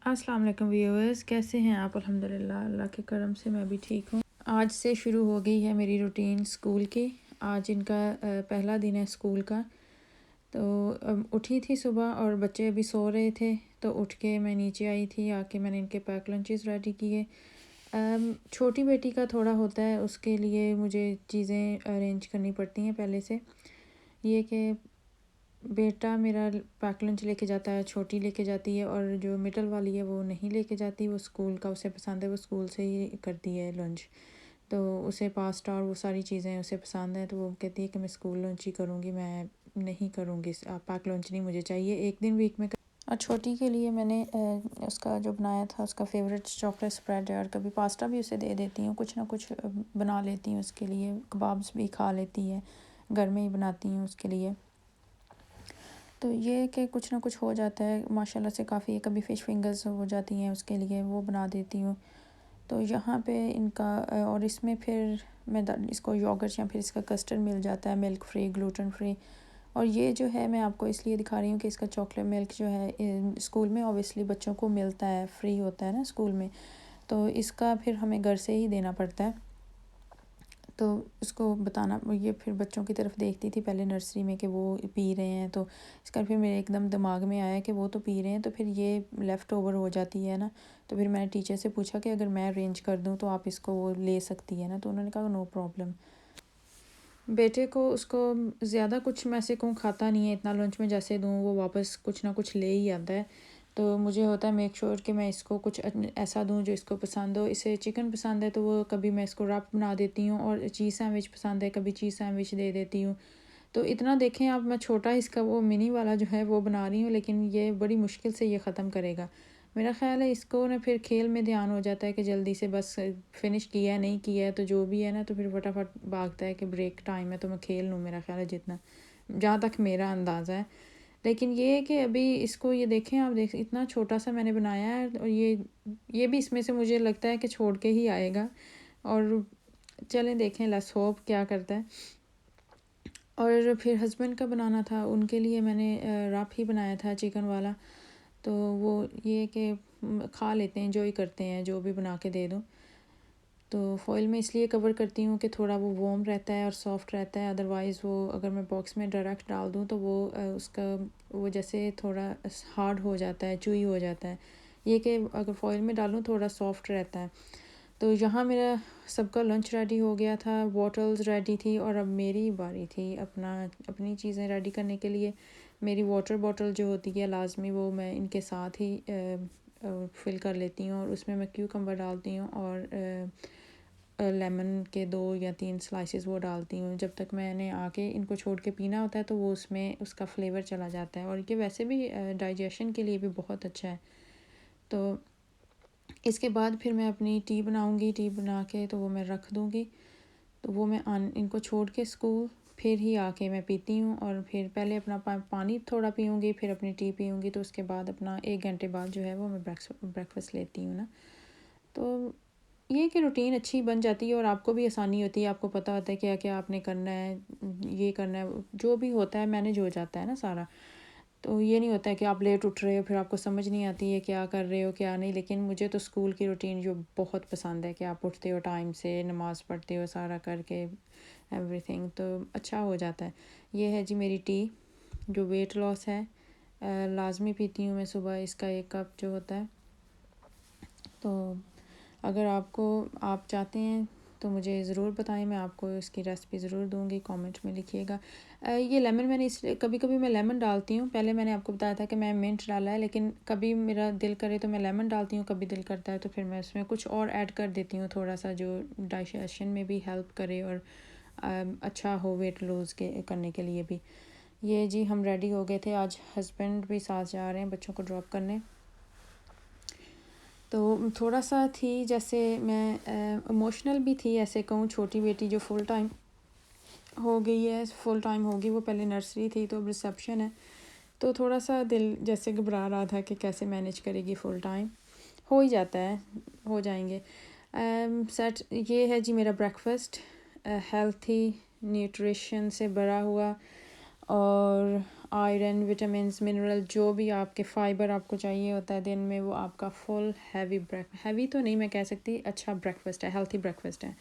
अस्सलाम वालेकुम व्यूअर्स, कैसे हैं आप? अल्हम्दुलिल्लाह, अल्लाह के करम से मैं भी ठीक हूँ। आज से शुरू हो गई है मेरी रूटीन स्कूल की। आज इनका पहला दिन है स्कूल का। तो उठी थी सुबह और बच्चे अभी सो रहे थे, तो उठ के मैं नीचे आई थी। आके मैंने इनके पैक लंचेस रेडी किए। छोटी बेटी का थोड़ा होता है, उसके लिए मुझे चीज़ें अरेंज करनी पड़ती हैं पहले से। ये कि बेटा मेरा पैक लंच लेके जाता है, छोटी लेके जाती है, और जो मिडल वाली है वो नहीं लेके जाती। वो स्कूल का उसे पसंद है, वो स्कूल से ही करती है लंच। तो उसे पास्ता और वो सारी चीज़ें उसे पसंद है, तो वो कहती है कि मैं स्कूल लंच ही करूँगी, मैं नहीं करूँगी पैक लंच, नहीं मुझे चाहिए एक दिन वीक में। और छोटी के लिए मैंने उसका जो बनाया था, उसका फेवरेट चॉकलेट स्प्रेड है, और कभी पास्ता भी उसे दे देती हूँ, कुछ ना कुछ बना लेती हूँ उसके लिए। कबाब्स भी खा लेती है, घर में ही बनाती हूँ उसके लिए। तो ये कि कुछ ना कुछ हो जाता है माशाल्लाह से काफ़ी। कभी फ़िश फिंगर्स हो जाती हैं, उसके लिए वो बना देती हूँ। तो यहाँ पे इनका और इसमें फिर मैं इसको योगर्ट या फिर इसका कस्टर्ड मिल जाता है, मिल्क फ्री, ग्लूटेन फ्री। और ये जो है मैं आपको इसलिए दिखा रही हूँ कि इसका चॉकलेट मिल्क जो है स्कूल में ऑब्वियसली बच्चों को मिलता है, फ्री होता है ना स्कूल में। तो इसका फिर हमें घर से ही देना पड़ता है। तो उसको बताना, ये फिर बच्चों की तरफ देखती थी पहले नर्सरी में कि वो पी रहे हैं, तो इसका फिर मेरे एकदम दिमाग में आया कि वो तो पी रहे हैं, तो फिर ये लेफ़्ट ओवर हो जाती है ना। तो फिर मैंने टीचर से पूछा कि अगर मैं अरेंज कर दूँ तो आप इसको वो ले सकती है ना, तो उन्होंने कहा नो प्रॉब्लम। बेटे को उसको ज़्यादा कुछ मैं ऐसे कहूँ खाता नहीं है, इतना लंच में जैसे दूँ वो वापस कुछ ना कुछ ले ही आता है। तो मुझे होता है मेक श्योर कि मैं इसको कुछ ऐसा दूँ जो इसको पसंद हो। इसे चिकन पसंद है तो वो कभी मैं इसको रैप बना देती हूँ, और चीज़ सैंडविच पसंद है, कभी चीज़ सैंडविच दे देती हूँ। तो इतना देखें आप, मैं छोटा इसका वो मिनी वाला जो है वो बना रही हूँ, लेकिन ये बड़ी मुश्किल से ये ख़त्म करेगा। मेरा ख़्याल है इसको ना फिर खेल में ध्यान हो जाता है कि जल्दी से बस फिनिश किया है, नहीं किया है तो जो भी है ना, तो फिर फटाफट भागता है कि ब्रेक टाइम है तो मैं खेल लूँ। मेरा ख़्याल है जितना, जहाँ तक मेरा अंदाज़ा है। लेकिन ये है कि अभी इसको ये देखें आप, देख इतना छोटा सा मैंने बनाया है, और ये भी इसमें से मुझे लगता है कि छोड़ के ही आएगा। और चलें देखें, लेट्स होप क्या करता है। और फिर हस्बैंड का बनाना था, उनके लिए मैंने रैप ही बनाया था चिकन वाला। तो वो ये कि खा लेते हैं, एंजॉय करते हैं जो भी बना के दे दूँ। तो फॉइल में इसलिए कवर करती हूँ कि थोड़ा वो वार्म रहता है और सॉफ्ट रहता है। अदरवाइज़ वो अगर मैं बॉक्स में डायरेक्ट डाल दूँ तो वो उसका वो जैसे थोड़ा हार्ड हो जाता है, चूई हो जाता है। ये कि अगर फॉइल में डालूँ थोड़ा सॉफ्ट रहता है। तो यहाँ मेरा सबका लंच रेडी हो गया था, बॉटल्स रेडी थी, और अब मेरी बारी थी अपनी चीज़ें रेडी करने के लिए। मेरी वाटर बॉटल जो होती है लाजमी, वो मैं इनके साथ ही फिल कर लेती हूँ, और उसमें मैं क्यूकम्बर डालती हूँ, और लेमन के 2 या 3 स्लाइसेस वो डालती हूँ। जब तक मैंने आके इनको छोड़ के पीना होता है तो वो उसमें उसका फ्लेवर चला जाता है, और ये वैसे भी डाइजेशन के लिए भी बहुत अच्छा है। तो इसके बाद फिर मैं अपनी टी बनाऊँगी, टी बना के तो वो मैं रख दूँगी। तो वो मैं इनको छोड़ के स्कूल फिर ही आके मैं पीती हूँ, और फिर पहले अपना पानी थोड़ा पीऊँगी, फिर अपनी टी पीऊँगी, तो उसके बाद अपना 1 घंटे बाद जो है वो मैं ब्रेकफास्ट लेती हूँ ना। तो ये कि रूटीन अच्छी बन जाती है और आपको भी आसानी होती है, आपको पता होता है क्या क्या आपने करना है, ये करना है, जो भी होता है मैनेज हो जाता है ना सारा। तो ये नहीं होता है कि आप लेट उठ रहे हो फिर आपको समझ नहीं आती है क्या कर रहे हो क्या नहीं। लेकिन मुझे तो स्कूल की रूटीन जो बहुत पसंद है कि आप उठते हो टाइम से, नमाज़ पढ़ते हो, सारा करके एवरीथिंग, तो अच्छा हो जाता है। ये है जी मेरी टी जो वेट लॉस है। लाजमी पीती हूँ मैं सुबह इसका 1 कप जो होता है। तो अगर आप चाहते हैं तो मुझे ज़रूर बताएं, मैं आपको इसकी रेसिपी ज़रूर दूंगी, कमेंट में लिखिएगा। ये लेमन मैंने इसलिए, कभी कभी मैं लेमन डालती हूँ। पहले मैंने आपको बताया था कि मैं मिंट डाला है, लेकिन कभी मेरा दिल करे तो मैं लेमन डालती हूँ, कभी दिल करता है तो फिर मैं उसमें कुछ और ऐड कर देती हूँ, थोड़ा सा जो डाइजेशन में भी हेल्प करे और अच्छा हो वेट लूज़ करने के लिए भी। ये जी हम रेडी हो गए थे, आज हस्बैंड भी साथ जा रहे हैं बच्चों को ड्रॉप करने। तो थोड़ा सा थी जैसे मैं इमोशनल भी थी, ऐसे कहूँ। छोटी बेटी जो फुल टाइम हो गई है, फुल टाइम होगी, वो पहले नर्सरी थी तो अब रिसेप्शन है। तो थोड़ा सा दिल जैसे घबरा रहा था कि कैसे मैनेज करेगी फुल टाइम। हो ही जाता है, हो जाएंगे। सेट ये है जी मेरा ब्रेकफास्ट, हेल्थी न्यूट्रिशन से भरा हुआ, और आयरन, विटामिन्स, मिनरल, जो भी आपके फ़ाइबर आपको चाहिए होता है दिन में, वो आपका फुल हैवी तो नहीं मैं कह सकती, अच्छा ब्रेकफास्ट है, हेल्थी ब्रेकफास्ट है।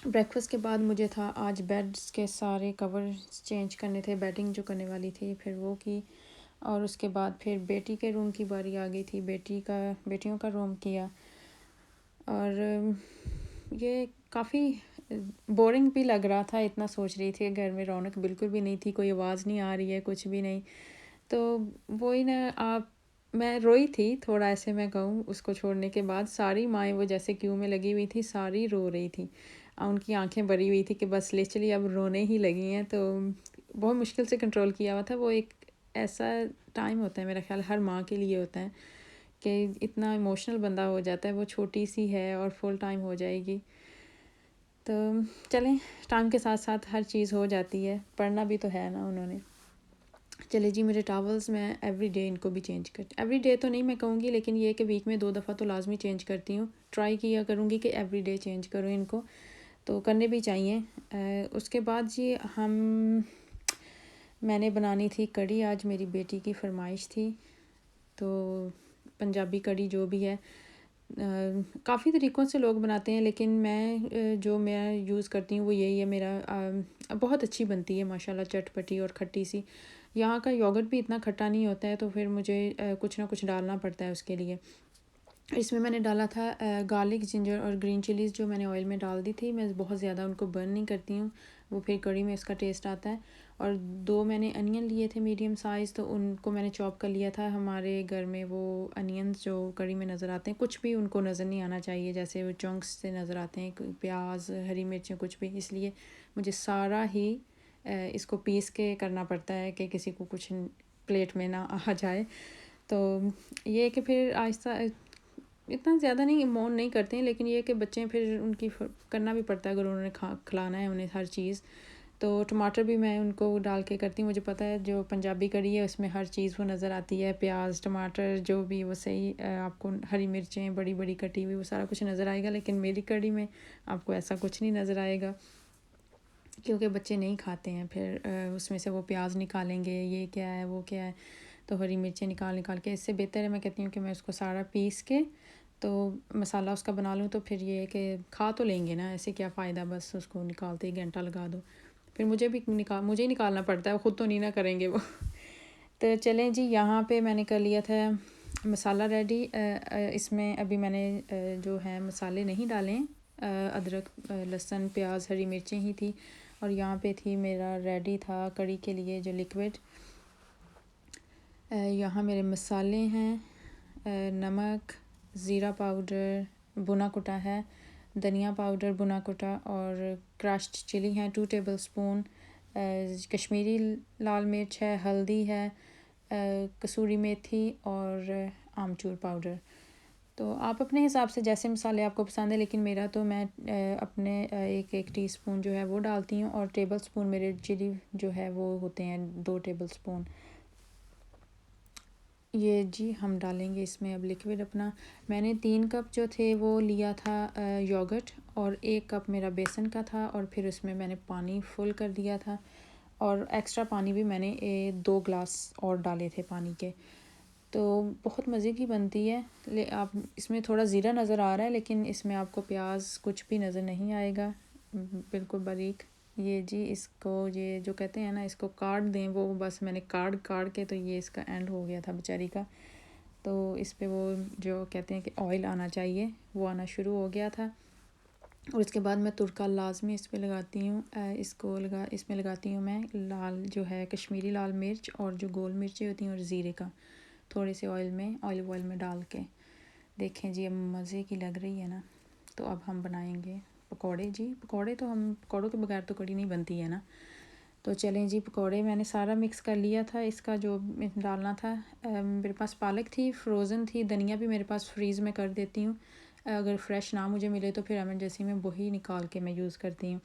ब्रेकफास्ट के बाद मुझे था आज बेड्स के सारे कवर चेंज करने थे, बेडिंग जो करने वाली थी फिर वो की, और उसके बाद फिर बेटी के रूम की बारी आ गई थी, बेटियों का रूम किया। और ये काफ़ी बोरिंग भी लग रहा था, इतना सोच रही थी घर में रौनक बिल्कुल भी नहीं थी, कोई आवाज़ नहीं आ रही है, कुछ भी नहीं। तो वही ना, आप मैं रोई थी थोड़ा, ऐसे मैं कहूँ, उसको छोड़ने के बाद सारी माएँ वो जैसे क्यू में लगी हुई थी, सारी रो रही थी। उनकी आंखें भरी हुई थी कि बस ले चलिए, अब रोने ही लगी हैं। तो बहुत मुश्किल से कंट्रोल किया हुआ था। वो एक ऐसा टाइम होता है, मेरा ख्याल हर माँ के लिए होता है कि इतना इमोशनल बंदा हो जाता है, वो छोटी सी है और फुल टाइम हो जाएगी। तो चलें, टाइम के साथ साथ हर चीज़ हो जाती है, पढ़ना भी तो है ना उन्होंने। चले जी, मेरे टॉवल्स मैं एवरी डे इनको भी चेंज करती, एवरी डे तो नहीं मैं कहूँगी, लेकिन ये कि वीक में 2 दफ़ा तो लाजमी चेंज करती हूँ। ट्राई किया करूँगी कि एवरी डे चेंज करूँ इनको, तो करने भी चाहिए। उसके बाद जी मैंने बनानी थी कढ़ी, आज मेरी बेटी की फरमाइश थी, तो पंजाबी कढ़ी जो भी है, काफ़ी तरीक़ों से लोग बनाते हैं, लेकिन जो मैं यूज़ करती हूँ वो यही है मेरा। बहुत अच्छी बनती है माशाल्लाह, चटपटी और खट्टी सी। यहाँ का योगर्ट भी इतना खट्टा नहीं होता है, तो फिर मुझे कुछ ना कुछ डालना पड़ता है उसके लिए। इसमें मैंने डाला था गार्लिक, जिंजर और ग्रीन चिलीज़, जो मैंने ऑयल में डाल दी थी। मैं बहुत ज़्यादा उनको बर्न नहीं करती हूँ, वो फिर कढ़ी में उसका टेस्ट आता है। और 2 मैंने अनियन लिए थे मीडियम साइज़, तो उनको मैंने चॉप कर लिया था। हमारे घर में वो अनियंस जो कढ़ी में नज़र आते हैं, कुछ भी उनको नज़र नहीं आना चाहिए, जैसे वो चंक्स से नज़र आते हैं, प्याज, हरी मिर्चें, कुछ भी। इसलिए मुझे सारा ही इसको पीस के करना पड़ता है कि किसी को कुछ प्लेट में ना आ जाए। तो ये कि फिर आहिस्ता, इतना ज़्यादा नहीं मौन नहीं करते हैं, लेकिन ये कि बच्चे फिर उनकी करना भी पड़ता है, अगर उन्होंने खिलाना है उन्हें हर चीज़। तो टमाटर भी मैं उनको डाल के करती हूँ। मुझे पता है जो पंजाबी कढ़ी है उसमें हर चीज़ वो नज़र आती है, प्याज, टमाटर, जो भी वो सही, आपको हरी मिर्चें बड़ी बड़ी कटी हुई, वो सारा कुछ नज़र आएगा। लेकिन मेरी कढ़ी में आपको ऐसा कुछ नहीं नज़र आएगा, क्योंकि बच्चे नहीं खाते हैं। फिर उसमें से वो प्याज निकालेंगे, ये क्या है वो क्या है, तो हरी मिर्चें निकाल के, इससे बेहतर है मैं कहती हूँ कि मैं उसको सारा पीस के तो मसाला उसका बना लूँ, तो फिर ये है कि खा तो लेंगे ना, ऐसे क्या फ़ायदा बस उसको निकालते ही घंटा लगा दो। फिर मुझे ही निकालना पड़ता है, ख़ुद तो नहीं ना करेंगे वो। तो चलें जी, यहाँ पे मैंने कर लिया था मसाला रेडी। इसमें अभी मैंने जो है मसाले नहीं डाले, अदरक, लहसुन, प्याज, हरी मिर्चें ही थी। और यहाँ पे थी, मेरा रेडी था कढ़ी के लिए जो लिक्विड। यहाँ मेरे मसाले हैं, नमक, ज़ीरा पाउडर भुना कुटा है, धनिया पाउडर भुना कुटा, और क्रश्ड चिली है 2 टेबलस्पून, कश्मीरी लाल मिर्च है, हल्दी है, कसूरी मेथी और आमचूर पाउडर। तो आप अपने हिसाब से जैसे मसाले आपको पसंद है, लेकिन मेरा तो मैं अपने 1 टीस्पून जो है वो डालती हूँ, और टेबलस्पून मेरे चिली जो है वो होते हैं 2 टेबलस्पून। ये जी हम डालेंगे इसमें अब लिक्विड अपना। मैंने 3 कप जो थे वो लिया था योगर्ट, और 1 कप मेरा बेसन का था, और फिर उसमें मैंने पानी फुल कर दिया था, और एक्स्ट्रा पानी भी मैंने 2 ग्लास और डाले थे पानी के। तो बहुत मज़े की बनती है। आप इसमें थोड़ा ज़ीरा नज़र आ रहा है, लेकिन इसमें आपको प्याज कुछ भी नज़र नहीं आएगा, बिल्कुल बारीक। ये जी, इसको ये जो कहते हैं ना, इसको काट दें, वो बस मैंने काट के, तो ये इसका एंड हो गया था बेचारी का। तो इस पे वो जो कहते हैं कि ऑयल आना चाहिए, वो आना शुरू हो गया था। और इसके बाद मैं तुरका लाजमी इस पे लगाती हूँ। इसमें लगाती हूँ मैं लाल जो है कश्मीरी लाल मिर्च, और जो गोल मिर्चें होती हैं, और ज़ीरे का थोड़े से ऑलिव ऑयल में डाल के। देखें जी, अब मज़े की लग रही है ना। तो अब हम बनाएंगे पकौड़े जी। पकौड़ों के बगैर तो कढ़ी नहीं बनती है ना। तो चलें जी, पकौड़े मैंने सारा मिक्स कर लिया था, इसका जो डालना था। मेरे पास पालक थी, फ्रोज़न थी, धनिया भी मेरे पास फ्रीज़ में कर देती हूँ। अगर फ्रेश ना मुझे मिले तो फिर एमरजेंसी में वही निकाल के मैं यूज़ करती हूँ।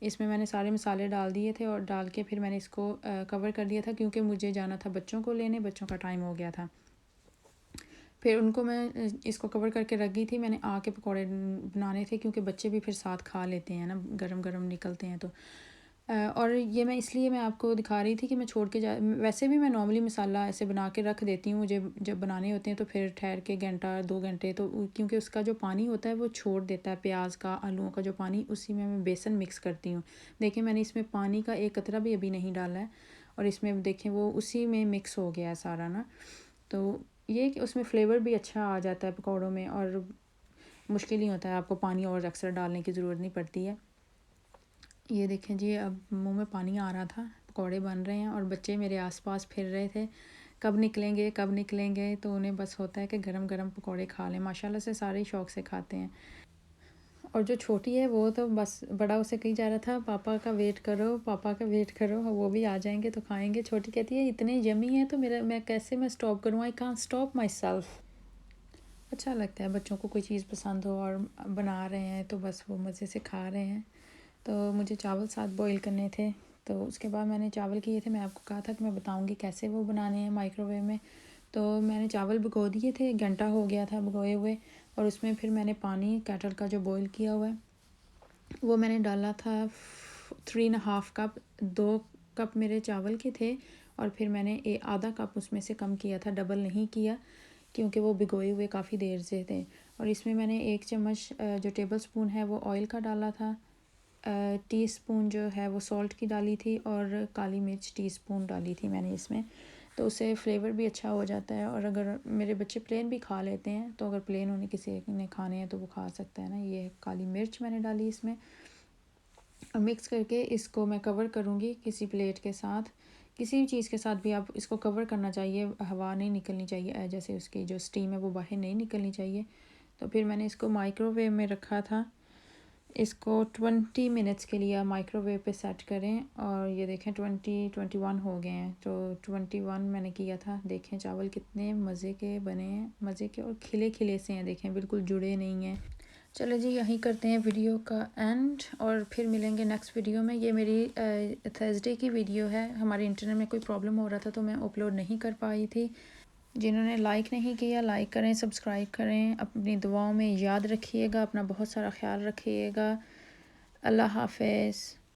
इसमें मैंने सारे मसाले डाल दिए थे, और डाल के फिर मैंने इसको कवर कर दिया था, क्योंकि मुझे जाना था बच्चों को लेने, बच्चों का टाइम हो गया था। फिर उनको मैं इसको कवर करके रख गई थी। मैंने आके पकौड़े बनाने थे, क्योंकि बच्चे भी फिर साथ खा लेते हैं ना, गरम गरम निकलते हैं। और ये मैं आपको दिखा रही थी कि मैं छोड़ के जा वैसे भी मैं नॉर्मली मसाला ऐसे बना के रख देती हूँ, मुझे जब बनाने होते हैं तो फिर ठहर के घंटा 2 घंटे तो क्योंकि उसका जो पानी होता है वो छोड़ देता है, प्याज का, आलूओं का जो पानी, उसी में मैं बेसन मिक्स करती हूँ। देखिए मैंने इसमें पानी का एक कतरा भी अभी नहीं डाला है और इसमें देखें वो उसी में मिक्स हो गया है सारा ना। तो ये कि उसमें फ़्लेवर भी अच्छा आ जाता है पकौड़ों में और मुश्किल नहीं होता है, आपको पानी और अक्सर डालने की ज़रूरत नहीं पड़ती है। ये देखें जी, अब मुंह में पानी आ रहा था, पकौड़े बन रहे हैं और बच्चे मेरे आसपास फिर रहे थे, कब निकलेंगे कब निकलेंगे। तो उन्हें बस होता है कि गरम गरम पकौड़े खा लें, माशाल्लाह से सारे शौक़ से खाते हैं। और जो छोटी है वो तो बस, बड़ा उसे कही जा रहा था पापा का वेट करो, पापा का वेट करो, वो भी आ जाएंगे तो खाएंगे। छोटी कहती है इतने यमी हैं तो मैं कैसे मैं स्टॉप करूँ, I can't stop my self. अच्छा लगता है बच्चों को कोई चीज़ पसंद हो और बना रहे हैं तो बस वो मज़े से खा रहे हैं। तो मुझे चावल साथ बॉईल करने थे, तो उसके बाद मैंने चावल किए थे, मैं आपको कहा था कि मैं बताऊंगी कैसे वो बनाने हैं माइक्रोवेव में। तो मैंने चावल भिगो दिए थे, घंटा हो गया था भिगोए हुए, और उसमें फिर मैंने पानी केटल का जो बॉईल किया हुआ है वो मैंने डाला था 3.5 कप। 2 कप मेरे चावल के थे और फिर मैंने आधा कप उसमें से कम किया था, डबल नहीं किया क्योंकि वो भिगोए हुए काफ़ी देर से थे। और इसमें मैंने 1 चम्मच जो टेबल स्पून है वो ऑयल का डाला था, टीस्पून जो है वो सॉल्ट की डाली थी और काली मिर्च टीस्पून डाली थी मैंने इसमें। तो उससे फ्लेवर भी अच्छा हो जाता है। और अगर मेरे बच्चे प्लेन भी खा लेते हैं तो अगर प्लेन उन्हें किसी एक ने खाने हैं तो वो खा सकता है ना। ये काली मिर्च मैंने डाली इसमें और मिक्स करके इसको मैं कवर करूँगी किसी प्लेट के साथ, किसी भी चीज़ के साथ भी आप इसको कवर करना चाहिए, हवा नहीं निकलनी चाहिए, जैसे उसकी जो स्टीम है वो बाहर नहीं निकलनी चाहिए। तो फिर मैंने इसको माइक्रोवेव में रखा था, इसको 20 मिनट्स के लिए माइक्रोवेव पे सेट करें। और ये देखें 21 हो गए हैं, तो 21 मैंने किया था। देखें चावल कितने मज़े के बने हैं, मज़े के और खिले खिले से हैं, देखें बिल्कुल जुड़े नहीं हैं। चलो जी यहीं करते हैं वीडियो का एंड और फिर मिलेंगे नेक्स्ट वीडियो में। ये मेरी थर्सडे की वीडियो है, हमारे इंटरनेट में कोई प्रॉब्लम हो रहा था तो मैं अपलोड नहीं कर पाई थी। जिन्होंने लाइक नहीं किया लाइक करें, सब्सक्राइब करें, अपनी दुआओं में याद रखिएगा, अपना बहुत सारा ख्याल रखिएगा। अल्लाह हाफ़िज़।